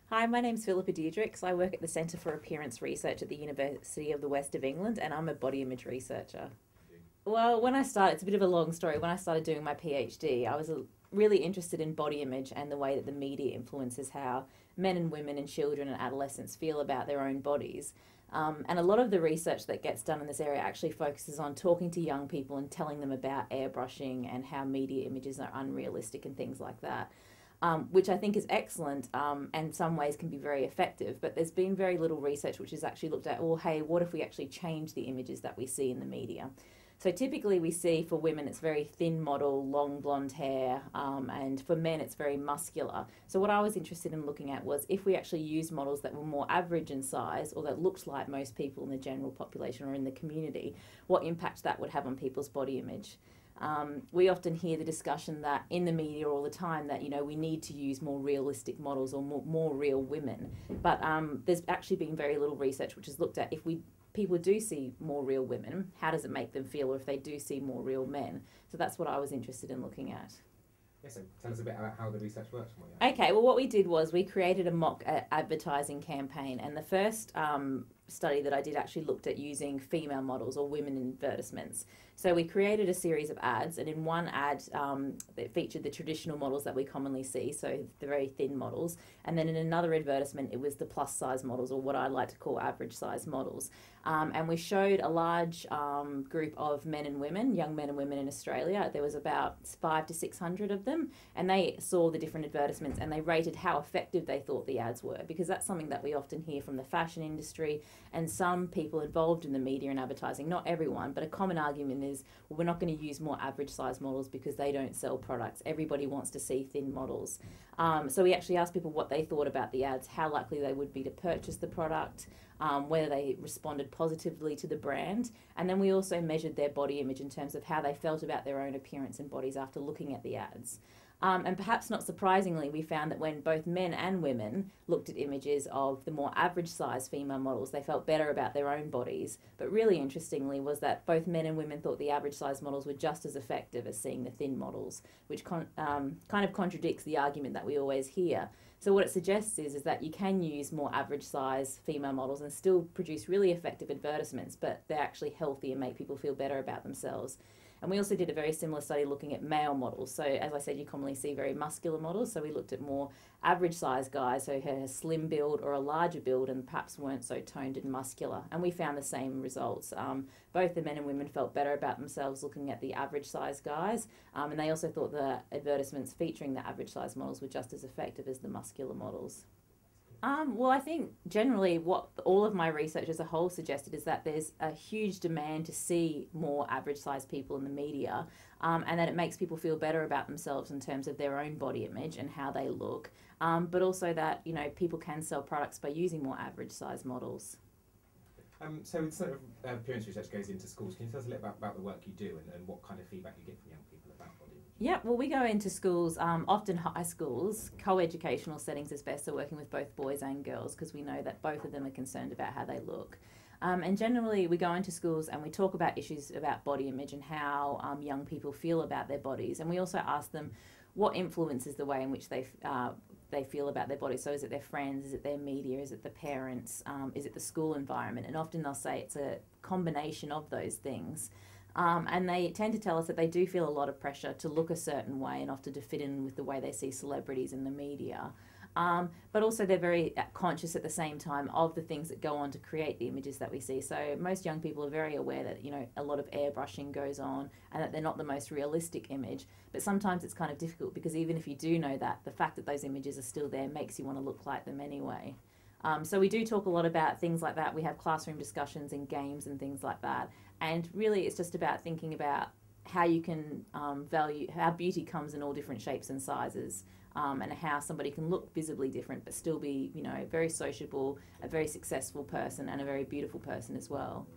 Hi, my name's Phillippa Diedtrichs. I work at the Centre for Appearance Research at the University of the West of England, and I'm a body image researcher. Well, when I started, it's a bit of a long story. When I started doing my PhD, I was really interested in body image and the way that the media influences how men and women and children and adolescents feel about their own bodies. And a lot of the research that gets done in this area actually focuses on talking to young people and telling them about airbrushing and how media images are unrealistic and things like that. Which I think is excellent and in some ways can be very effective. But there's been very little research which has actually looked at, well, hey, what if we actually change the images that we see in the media? So typically we see for women it's very thin model, long blonde hair, and for men it's very muscular. So what I was interested in looking at was if we actually used models that were more average in size or that looked like most people in the general population or in the community, what impact that would have on people's body image. We often hear the discussion that in the media all the time that we need to use more realistic models or more real women, but there's actually been very little research which has looked at if people do see more real women, how does it make them feel, or if they do see more real men. So that's what I was interested in looking at. Yeah, so tell us a bit about how the research works. Okay, well, what we did was we created a mock advertising campaign, and the first study that I did actually looked at using female models or women in advertisements. So we created a series of ads, and in one ad it featured the traditional models that we commonly see, so the very thin models, and then in another advertisement it was the plus size models, or what I like to call average size models. And we showed a large group of men and women, young men and women in Australia. There was about 500 to 600 of them, and they saw the different advertisements and they rated how effective they thought the ads were, because that's something that we often hear from the fashion industry and some people involved in the media and advertising. Not everyone, but a common argument is, well, we're not going to use more average size models because they don't sell products. Everybody wants to see thin models. So we actually asked people what they thought about the ads, how likely they would be to purchase the product, whether they responded positively to the brand, and then we also measured their body image in terms of how they felt about their own appearance and bodies after looking at the ads. And perhaps not surprisingly, we found that when both men and women looked at images of the more average size female models, they felt better about their own bodies. But really interestingly was that both men and women thought the average size models were just as effective as seeing the thin models, which kind of contradicts the argument that we always hear. So what it suggests is that you can use more average size female models and still produce really effective advertisements, but they're actually healthy and make people feel better about themselves. And we also did a very similar study looking at male models. So as I said, you commonly see very muscular models. So we looked at more average size guys who had a slim build or a larger build and perhaps weren't so toned and muscular. And we found the same results. Both the men and women felt better about themselves looking at the average size guys. And they also thought the advertisements featuring the average size models were just as effective as the muscular models. Well, I think generally what all of my research as a whole suggested is that there's a huge demand to see more average sized people in the media, and that it makes people feel better about themselves in terms of their own body image and how they look, but also that people can sell products by using more average sized models. So sort of appearance research goes into schools. Can you tell us a little about the work you do and what kind of feedback you get from young people about body image? Yeah, well, we go into schools, often high schools, co-educational settings is best, so working with both boys and girls, because we know that both of them are concerned about how they look. And generally, we go into schools and we talk about issues about body image and how young people feel about their bodies. And we also ask them what influences the way in which they feel about their bodies. So is it their friends, is it their media, is it the parents, is it the school environment? And often they'll say it's a combination of those things. And they tend to tell us that they do feel a lot of pressure to look a certain way and often to fit in with the way they see celebrities in the media. But also they're very conscious at the same time of the things that go on to create the images that we see. So most young people are very aware that a lot of airbrushing goes on and that they're not the most realistic image. But sometimes it's kind of difficult because even if you do know that, the fact that those images are still there makes you want to look like them anyway. So we do talk a lot about things like that. We have classroom discussions and games and things like that. And really it's just about thinking about how you can value how beauty comes in all different shapes and sizes, and how somebody can look visibly different but still be very sociable, a very successful person and a very beautiful person as well.